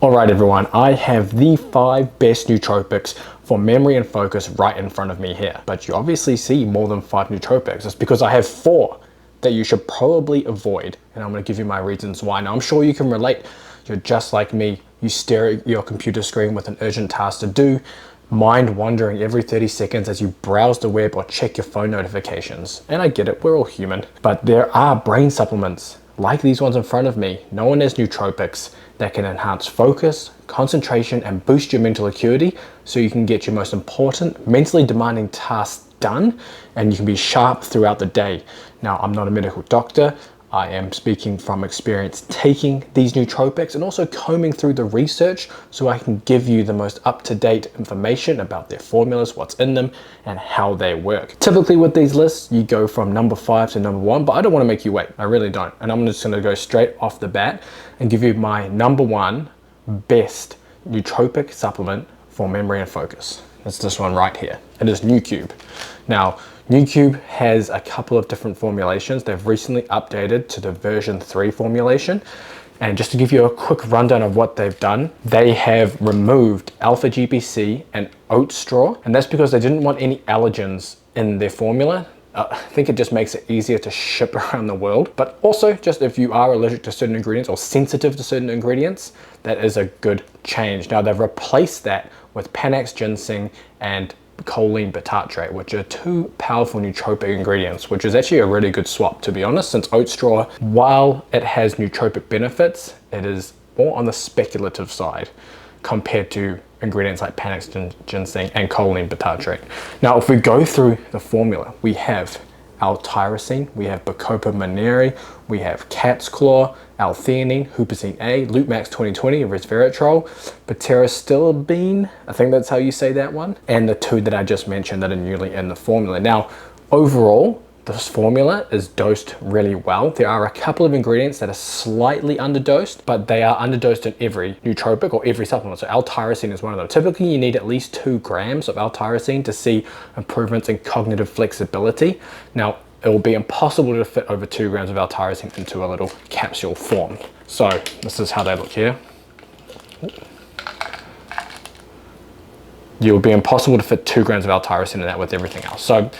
Alright everyone, I have the 5 best nootropics for memory and focus right in front of me here. But you obviously see more than 5 nootropics. It's because I have 4 that you should probably avoid. And I'm going to give you my reasons why. Now I'm sure you can relate. You're just like me. You stare at your computer screen with an urgent task to do, mind wandering every 30 seconds as you browse the web or check your phone notifications. And I get it, we're all human. But there are brain supplements like these ones in front of me, known as nootropics, that can enhance focus, concentration, and boost your mental acuity so you can get your most important, mentally demanding tasks done and you can be sharp throughout the day. Now, I'm not a medical doctor. I am speaking from experience taking these nootropics and also combing through the research so I can give you the most up-to-date information about their formulas, what's in them, and how they work. Typically with these lists, you go from number 5 to number 1, but I don't want to make you wait. I really don't. And I'm just going to go straight off the bat and give you my number 1 best nootropic supplement for memory and focus. It's this one right here. It is NuCube. Now, NuCube has a couple of different formulations. They've recently updated to the version 3 formulation. And just to give you a quick rundown of what they've done, they have removed alpha GPC and oat straw. And that's because they didn't want any allergens in their formula. I think it just makes it easier to ship around the world. But also, just if you are allergic to certain ingredients or sensitive to certain ingredients, that is a good change. Now, they've replaced that with Panax ginseng and choline bitartrate, which are 2 powerful nootropic ingredients, which is actually a really good swap, to be honest, since oat straw, while it has nootropic benefits, it is more on the speculative side compared to ingredients like Panax ginseng and choline bitartrate. Now, if we go through the formula, we have L-tyrosine, we have Bacopa monnieri, we have cat's claw, L-theanine, huperzine A, Loopmax 2020, resveratrol, pterostilbene, I think that's how you say that one, and the 2 that I just mentioned that are newly in the formula. Now, overall, this formula is dosed really well. There are a couple of ingredients that are slightly underdosed, but they are underdosed in every nootropic or every supplement. So L-tyrosine is one of them. Typically, you need at least 2 grams of L-tyrosine to see improvements in cognitive flexibility. Now, it will be impossible to fit over 2 grams of L-tyrosine into a little capsule form. So this is how they look here. It will be impossible to fit 2 grams of L-tyrosine in that with everything else. So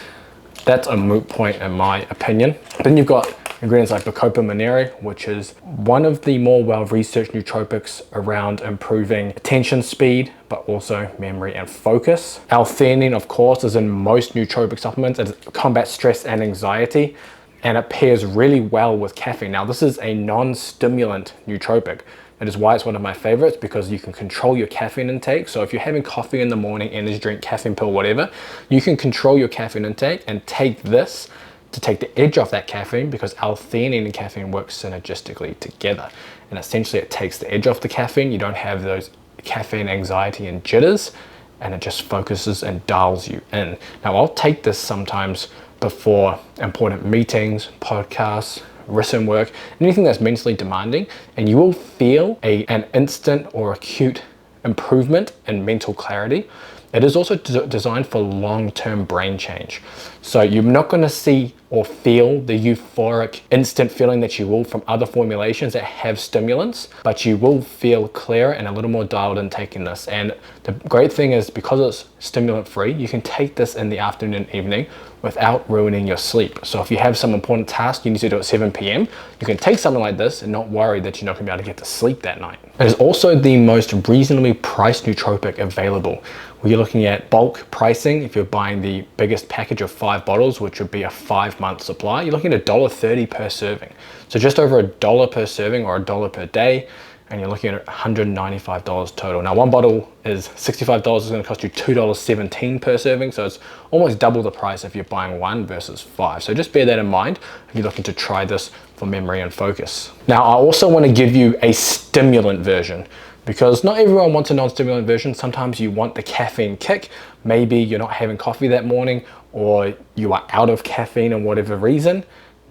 that's a moot point in my opinion. Then you've got ingredients like Bacopa monnieri, which is one of the more well-researched nootropics around improving attention speed, but also memory and focus. L-theanine, of course, is in most nootropic supplements. It combats stress and anxiety, and it pairs really well with caffeine. Now, this is a non-stimulant nootropic. That is why it's one of my favorites, because you can control your caffeine intake. So if you're having coffee in the morning, energy drink, caffeine pill, whatever, you can control your caffeine intake and take this to take the edge off that caffeine, because L-theanine and caffeine work synergistically together. And essentially it takes the edge off the caffeine. You don't have those caffeine anxiety and jitters, and it just focuses and dials you in. Now, I'll take this sometimes before important meetings, podcasts, written work, anything that's mentally demanding, and you will feel an instant or acute improvement in mental clarity. It is also designed for long-term brain change. So you're not going to see or feel the euphoric instant feeling that you will from other formulations that have stimulants, but you will feel clearer and a little more dialed in taking this. And the great thing is, because it's stimulant free, you can take this in the afternoon and evening without ruining your sleep. So if you have some important task you need to do at 7 p.m, you can take something like this and not worry that you're not going to be able to get to sleep that night. It is also the most reasonably priced nootropic available. We're looking at bulk pricing. If you're buying the biggest package of 5 bottles, which would be a 5-month supply, you're looking at $1.30 per serving. So just over $1 per serving or $1 per day, and you're looking at $195 total. Now, 1 bottle is $65. It's going to cost you $2.17 per serving. So it's almost double the price if you're buying 1 versus 5. So just bear that in mind if you're looking to try this for memory and focus. Now, I also want to give you a stimulant version, because not everyone wants a non-stimulant version. Sometimes you want the caffeine kick. Maybe you're not having coffee that morning, or you are out of caffeine for whatever reason.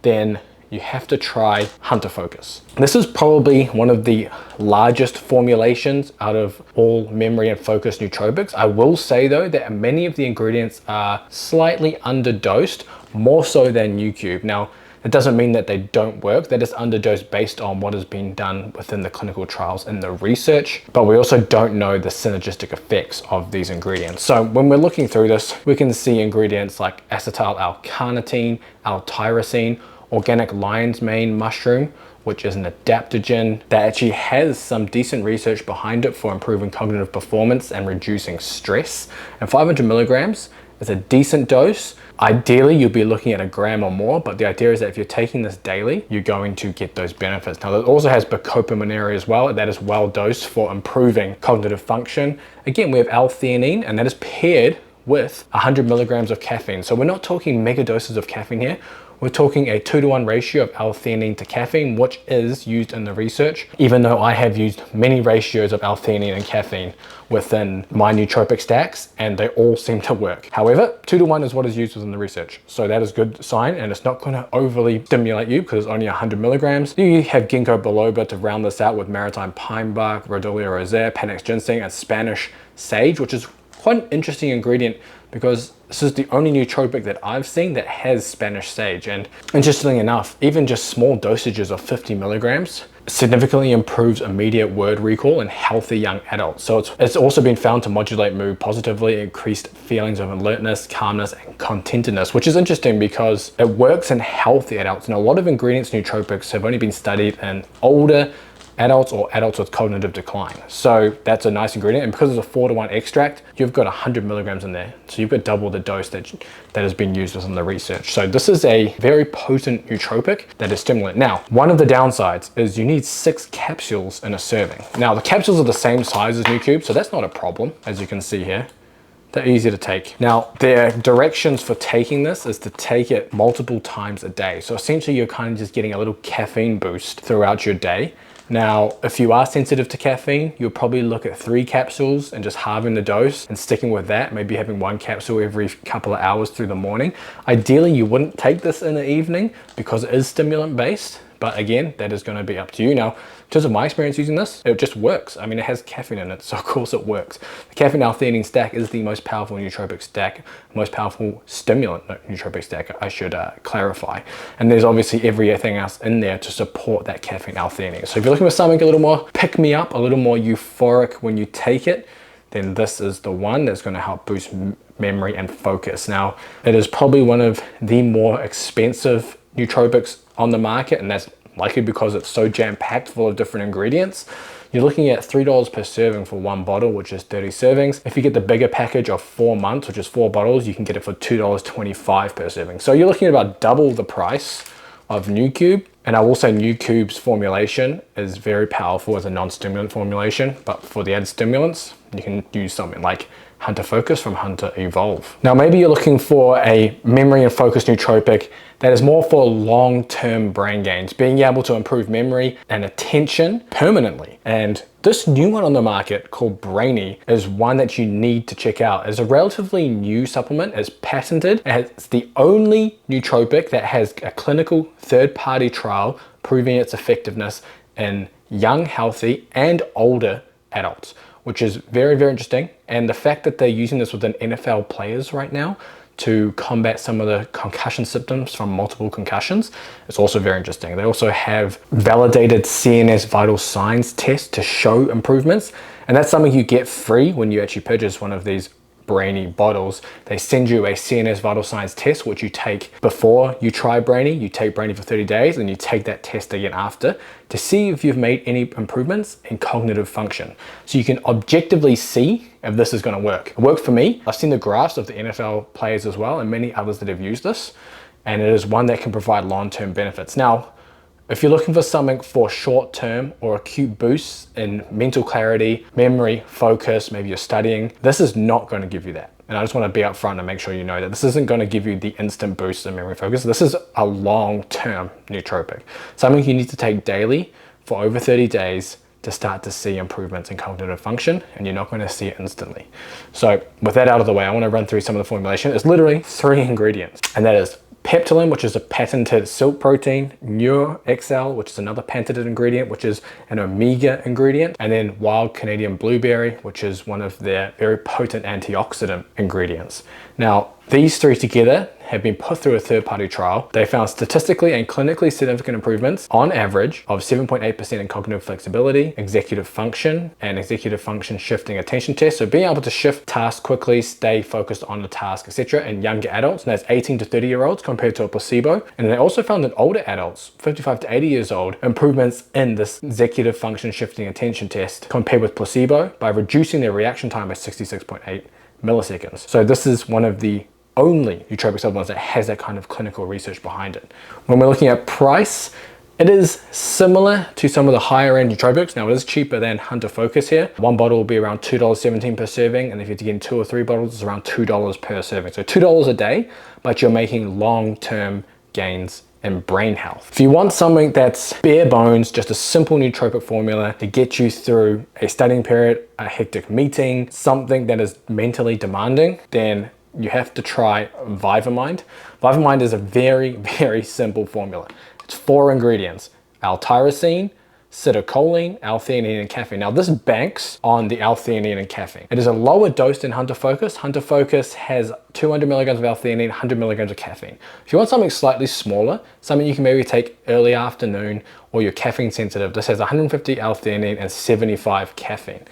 Then you have to try Hunter Focus. This is probably one of the largest formulations out of all memory and focus nootropics. I will say though that many of the ingredients are slightly underdosed, more so than NuCube. Now, It doesn't mean that they don't work. They're just underdosed based on what has been done within the clinical trials and the research. But we also don't know the synergistic effects of these ingredients. So when we're looking through this, we can see ingredients like acetyl L-carnitine, L-tyrosine, organic lion's mane mushroom, which is an adaptogen that actually has some decent research behind it for improving cognitive performance and reducing stress. And 500 milligrams is a decent dose. Ideally, you'll be looking at a gram or more, but the idea is that if you're taking this daily, you're going to get those benefits. Now, it also has bacopa monnieri as well. That is well dosed for improving cognitive function. Again, we have L-theanine, and that is paired with 100 milligrams of caffeine. So we're not talking mega doses of caffeine here. We're talking a 2-to-1 ratio of L-theanine to caffeine, which is used in the research, even though I have used many ratios of L-theanine and caffeine within my nootropic stacks, and they all seem to work. However, 2-to-1 is what is used within the research. So that is a good sign, and it's not gonna overly stimulate you because it's only 100 milligrams. You have ginkgo biloba to round this out with maritime pine bark, rhodiola rosea, panax ginseng, and Spanish sage, which is quite an interesting ingredient because this is the only nootropic that I've seen that has Spanish sage. And interestingly enough, even just small dosages of 50 milligrams significantly improves immediate word recall in healthy young adults. So it's also been found to modulate mood positively, increased feelings of alertness, calmness, and contentedness, which is interesting because it works in healthy adults. Now, a lot of ingredients nootropics have only been studied in older adults or adults with cognitive decline. So that's a nice ingredient. And because it's a 4-to-1 extract, you've got 100 milligrams in there. So you've got double the dose that has been used within the research. So this is a very potent nootropic that is stimulant. Now, one of the downsides is you need 6 capsules in a serving. Now, the capsules are the same size as NuCube, so that's not a problem, as you can see here. They're easy to take. Now, their directions for taking this is to take it multiple times a day. So essentially, you're kind of just getting a little caffeine boost throughout your day. Now, if you are sensitive to caffeine, you'll probably look at 3 capsules and just halving the dose and sticking with that, maybe having 1 capsule every couple of hours through the morning. Ideally, you wouldn't take this in the evening because it is stimulant based, but again, that is gonna be up to you. Now, in terms of my experience using this, it just works. I mean, it has caffeine in it, so of course it works. The caffeine L-theanine stack is the most powerful nootropic stack, most powerful stimulant nootropic stack, I should clarify. And there's obviously everything else in there to support that caffeine L-theanine. So if you're looking for something a little more pick me up, a little more euphoric when you take it, then this is the one that's gonna help boost memory and focus. Now, it is probably one of the more expensive nootropics on the market, and that's likely because it's so jam-packed full of different ingredients. You're looking at $3 per serving for 1 bottle, which is 30 servings. If you get the bigger package of 4 months, which is 4 bottles, you can get it for $2.25 per serving. So you're looking at about double the price of NuCube. And I will say NuCube's formulation is very powerful as a non-stimulant formulation, but for the added stimulants, you can use something like Hunter Focus from Hunter Evolve. Now, maybe you're looking for a memory and focus nootropic that is more for long-term brain gains, being able to improve memory and attention permanently. And this new one on the market called Brainy is one that you need to check out. It's a relatively new supplement. It's patented. It's the only nootropic that has a clinical third-party trial proving its effectiveness in young, healthy, and older adults, which is very, very interesting. And the fact that they're using this within NFL players right now to combat some of the concussion symptoms from multiple concussions, is also very interesting. They also have validated CNS vital signs tests to show improvements. And that's something you get free when you actually purchase one of these Brainy bottles. They send you a CNS vital signs test, which you take before you try Brainy. You take Brainy for 30 days and you take that test again after to see if you've made any improvements in cognitive function. So you can objectively see if this is going to work. It worked for me. I've seen the graphs of the NFL players as well and many others that have used this. And it is one that can provide long-term benefits. Now, if you're looking for something for short-term or acute boosts in mental clarity, memory, focus, maybe you're studying, this is not going to give you that. And I just want to be upfront and make sure you know that this isn't going to give you the instant boost in memory focus. This is a long-term nootropic, something you need to take daily for over 30 days to start to see improvements in cognitive function, and you're not going to see it instantly. So with that out of the way, I want to run through some of the formulation. It's literally 3 ingredients, and that is peptidin, which is a patented silk protein, NeuroXL, which is another patented ingredient, which is an omega ingredient, and then wild Canadian blueberry, which is one of their very potent antioxidant ingredients. Now, these 3 together have been put through a third-party trial. They found statistically and clinically significant improvements on average of 7.8% in cognitive flexibility, executive function, and executive function shifting attention test. So being able to shift tasks quickly, stay focused on the task, etc. in younger adults, and that's 18 to 30-year-olds compared to a placebo. And they also found in older adults, 55 to 80 years old, improvements in this executive function shifting attention test compared with placebo by reducing their reaction time by 66.8 milliseconds. So this is one of the only nootropic supplements that has that kind of clinical research behind it. When we're looking at price, it is similar to some of the higher end nootropics. Now it is cheaper than Hunter Focus here. One bottle will be around $2.17 per serving, and if you're getting 2 or 3 bottles, it's around $2 per serving. So $2 a day, but you're making long-term gains in brain health. If you want something that's bare bones, just a simple nootropic formula to get you through a studying period, a hectic meeting, something that is mentally demanding, then you have to try Vivamind. Vivamind is a very, very simple formula. It's 4 ingredients: L-tyrosine, citicoline, L-theanine, and caffeine. Now this banks on the L-theanine and caffeine. It is a lower dose than Hunter Focus. Hunter Focus has 200 milligrams of L-theanine, 100 milligrams of caffeine. If you want something slightly smaller, something you can maybe take early afternoon, or you're caffeine sensitive, this has 150 L-theanine and 75 caffeine.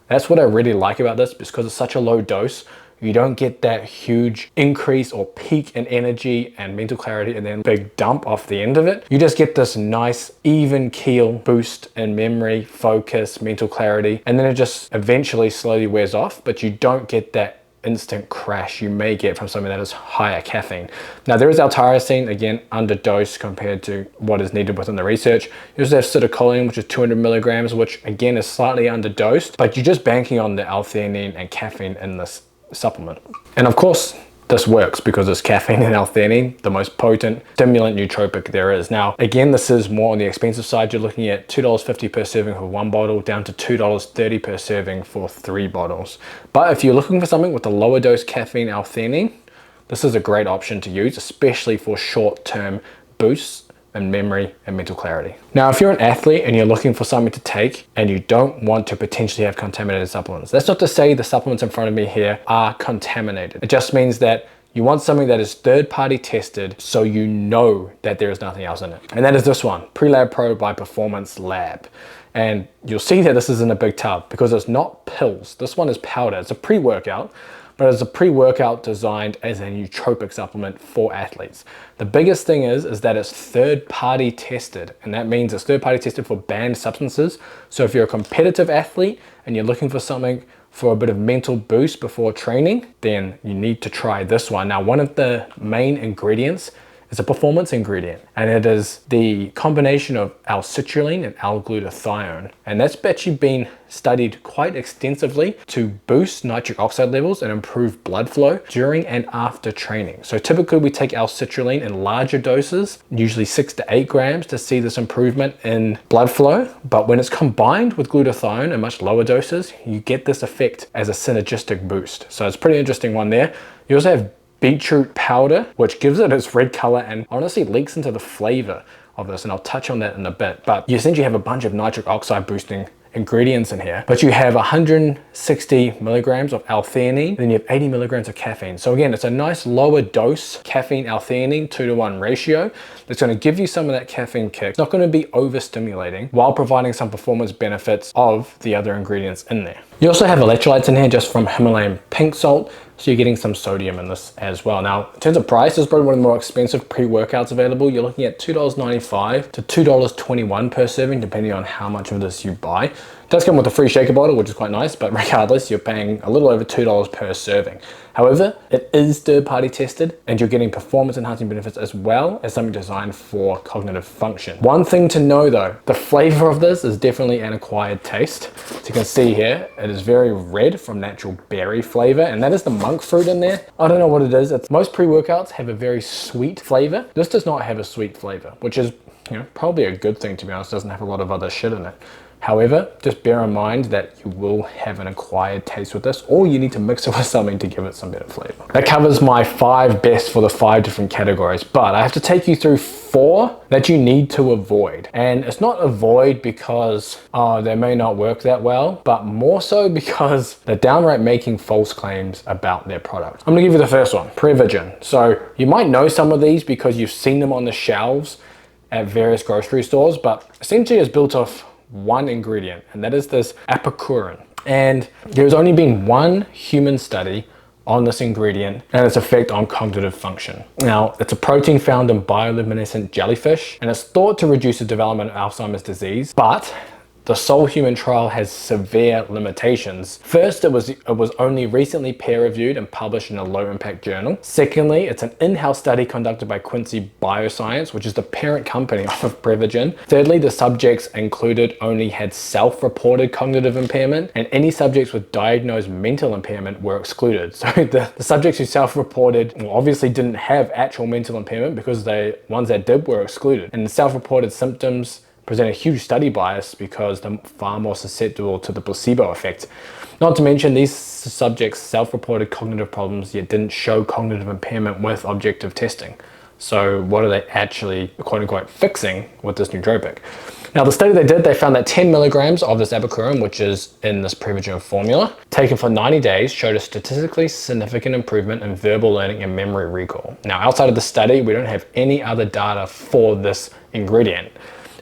That's what I really like about this, because it's such a low dose. You don't get that huge increase or peak in energy and mental clarity and then big dump off the end of it. You just get this nice even keel boost in memory, focus, mental clarity, and then it just eventually slowly wears off, but you don't get that instant crash you may get from something that is higher caffeine. Now there is L-tyrosine, again, under dose compared to what is needed within the research. You also have citicoline, which is 200 milligrams, which again is slightly underdosed, but you're just banking on the L-theanine and caffeine in this supplement. And of course, this works because it's caffeine and L-theanine, the most potent stimulant nootropic there is. Now, again, this is more on the expensive side. You're looking at $2.50 per serving for 1 bottle, down to $2.30 per serving for 3 bottles. But if you're looking for something with a lower dose caffeine L-theanine, this is a great option to use, especially for short-term boosts and memory and mental clarity. Now, if you're an athlete and you're looking for something to take and you don't want to potentially have contaminated supplements, that's not to say the supplements in front of me here are contaminated. It just means that you want something that is third-party tested so you know that there is nothing else in it. And that is this one, Prelab Pro by Performance Lab. And you'll see that this is in a big tub because it's not pills. This one is powder. It's a pre-workout, but it's a pre-workout designed as a nootropic supplement for athletes. The biggest thing is that it's third-party tested, and that means it's third-party tested for banned substances. So if you're a competitive athlete and you're looking for something for a bit of mental boost before training, then you need to try this one. Now, one of the main ingredients is a performance ingredient, and it is the combination of L-citrulline and L-glutathione. And that's actually been studied quite extensively to boost nitric oxide levels and improve blood flow during and after training. So typically we take L-citrulline in larger doses, usually 6 to 8 grams, to see this improvement in blood flow. But when it's combined with glutathione in much lower doses, you get this effect as a synergistic boost. So it's a pretty interesting one there. You also have beetroot powder, which gives it its red color and honestly leaks into the flavor of this, and I'll touch on that in a bit. But you essentially have a bunch of nitric oxide boosting ingredients in here, but you have 160 milligrams of L-theanine, and then you have 80 milligrams of caffeine. So again, it's a nice lower dose caffeine L-theanine 2-to-1 ratio that's going to give you some of that caffeine kick. It's not going to be overstimulating while providing some performance benefits of the other ingredients in there. You also have electrolytes in here just from Himalayan pink salt, so you're getting some sodium in this as well. Now, in terms of price, this is probably one of the more expensive pre-workouts available. You're looking at $2.95 to $2.21 per serving, depending on how much of this you buy. It does come with a free shaker bottle, which is quite nice, but regardless, you're paying a little over $2 per serving. However, it is third-party tested, and you're getting performance-enhancing benefits as well as something designed for cognitive function. One thing to know though, the flavor of this is definitely an acquired taste. So you can see here, it is very red from natural berry flavor, and that is the monk fruit in there. I don't know what it is. Most pre-workouts have a very sweet flavor. This does not have a sweet flavor, which is, you know, probably a good thing, to be honest. It doesn't have a lot of other shit in it. However, just bear in mind that you will have an acquired taste with this, or you need to mix it with something to give it some better flavor. That covers my 5 best for the 5 different categories, but I have to take you through 4 that you need to avoid. And it's not avoid because they may not work that well, but more so because they're downright making false claims about their product. I'm gonna give you the first one, Prevagen. So you might know some of these because you've seen them on the shelves at various grocery stores, but essentially it's built off one ingredient, and that is this apicurin. And there's only been one human study on this ingredient and its effect on cognitive function. Now, it's a protein found in bioluminescent jellyfish, and it's thought to reduce the development of Alzheimer's disease, but the sole human trial has severe limitations. First, it was only recently peer-reviewed and published in a low-impact journal. Secondly, it's an in-house study conducted by Quincy Bioscience, which is the parent company of Prevagen. Thirdly, the subjects included only had self-reported cognitive impairment, and any subjects with diagnosed mental impairment were excluded. So the subjects who self-reported obviously didn't have actual mental impairment, because the ones that did were excluded. And the self-reported symptoms present a huge study bias because they're far more susceptible to the placebo effect. Not to mention, these subjects self-reported cognitive problems yet didn't show cognitive impairment with objective testing. So what are they actually, quote unquote, fixing with this nootropic? Now, the study they did, they found that 10 milligrams of this apicurin, which is in this Prevagen formula, taken for 90 days, showed a statistically significant improvement in verbal learning and memory recall. Now, outside of the study, we don't have any other data for this ingredient.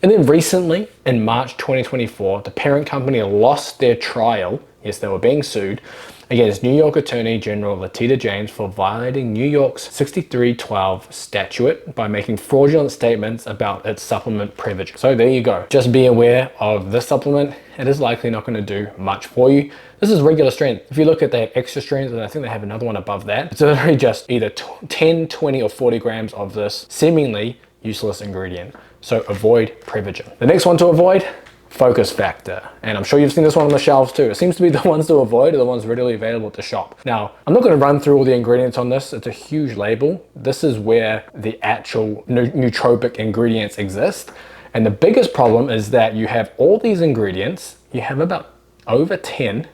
And then recently, in March 2024, the parent company lost their trial, yes, they were being sued, against New York Attorney General Letitia James for violating New York's 6312 statute by making fraudulent statements about its supplement Prevagen. So there you go. Just be aware of this supplement. It is likely not going to do much for you. This is regular strength. If you look at their extra strength, and I think they have another one above that, it's literally just either 10, 20, or 40 grams of this seemingly useless ingredient. So avoid Prevagen. The next one to avoid, focus factor. And I'm sure you've seen this one on the shelves too. It seems to be the ones to avoid are the ones readily available at the shop. Now, I'm not going to run through all the ingredients on this. It's a huge label. This is where the actual nootropic ingredients exist. And the biggest problem is that you have all these ingredients, you have about over 10,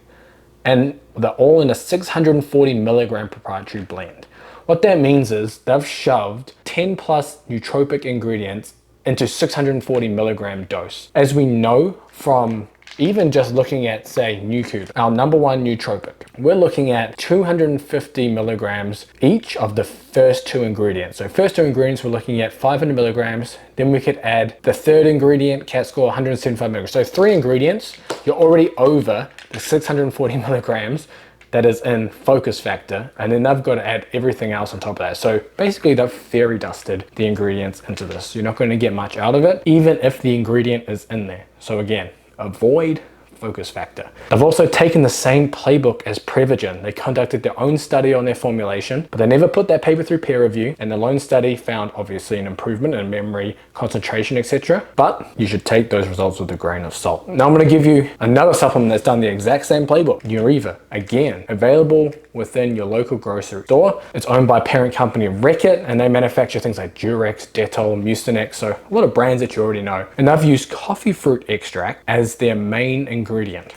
and they're all in a 640 milligram proprietary blend. What that means is they've shoved 10 plus nootropic ingredients into 640 milligram dose. As we know from even just looking at, say, Nucube, our number one nootropic, we're looking at 250 milligrams each of the first 2 ingredients. So first 2 ingredients, we're looking at 500 milligrams. Then we could add the third ingredient, CAT score 175 milligrams. So 3 ingredients, you're already over the 640 milligrams that is in focus factor, and then they've got to add everything else on top of that. So basically they've fairy dusted the ingredients into this. You're not going to get much out of it, even if the ingredient is in there. So again, avoid focus factor. They've also taken the same playbook as Prevagen. They conducted their own study on their formulation, but they never put that paper through peer review, and the lone study found obviously an improvement in memory, concentration, etc. But you should take those results with a grain of salt. Now I'm going to give you another supplement that's done the exact same playbook, Neuriva. Again, available within your local grocery store. It's owned by parent company Reckitt, and they manufacture things like Durex, Dettol, Mucinex, so a lot of brands that you already know. And they've used coffee fruit extract as their main ingredient.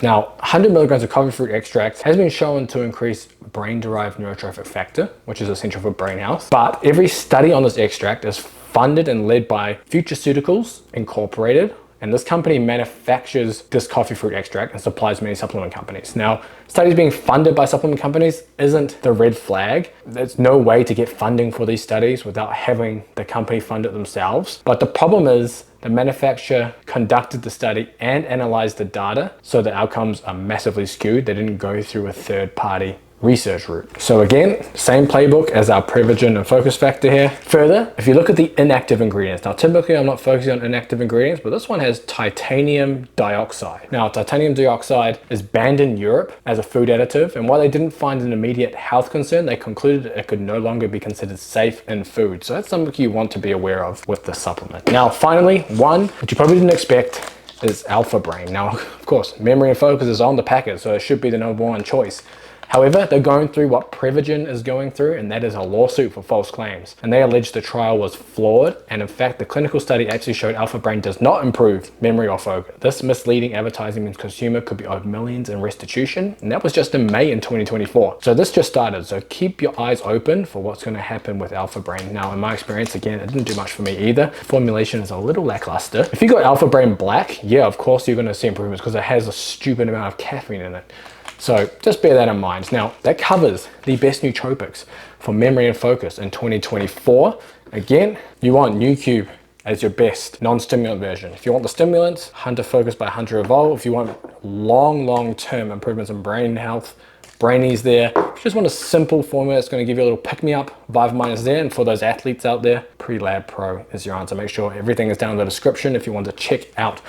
Now, 100 milligrams of coffee fruit extract has been shown to increase brain-derived neurotrophic factor, which is essential for brain health. But every study on this extract is funded and led by Futureceuticals Incorporated, and this company manufactures this coffee fruit extract and supplies many supplement companies. Now, studies being funded by supplement companies isn't the red flag. There's no way to get funding for these studies without having the company fund it themselves. But the problem is the manufacturer conducted the study and analyzed the data, so the outcomes are massively skewed. They didn't go through a third-party research route. So again, same playbook as our Prevagen and focus factor here. Further, if you look at the inactive ingredients, now typically I'm not focusing on inactive ingredients, but this one has titanium dioxide. Now, titanium dioxide is banned in Europe as a food additive, and while they didn't find an immediate health concern, they concluded it could no longer be considered safe in food. So that's something you want to be aware of with this supplement. Now, finally, one that you probably didn't expect is Alpha Brain. Now, of course, memory and focus is on the packet, so it should be the number one choice. However, they're going through what Prevagen is going through, and that is a lawsuit for false claims. And they allege the trial was flawed, and in fact, the clinical study actually showed Alpha Brain does not improve memory or focus. This misleading advertising means consumer could be owed millions in restitution, and that was just in May in 2024. So this just started, so keep your eyes open for what's going to happen with Alpha Brain. Now, in my experience, again, it didn't do much for me either. Formulation is a little lackluster. If you got Alpha Brain Black, yeah, of course you're going to see improvements because it has a stupid amount of caffeine in it. So just bear that in mind. Now, that covers the best nootropics for memory and focus in 2024. Again, you want NuCube as your best non-stimulant version. If you want the stimulants, Hunter Focus by Hunter Evolve. If you want long-term improvements in brain health, Brainy's there. If you just want a simple formula that's going to give you a little pick-me-up, Vivamine is there. And for those athletes out there, Pre-Lab Pro is your answer. Make sure everything is down in the description if you want to check out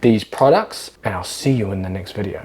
these products. And I'll see you in the next video.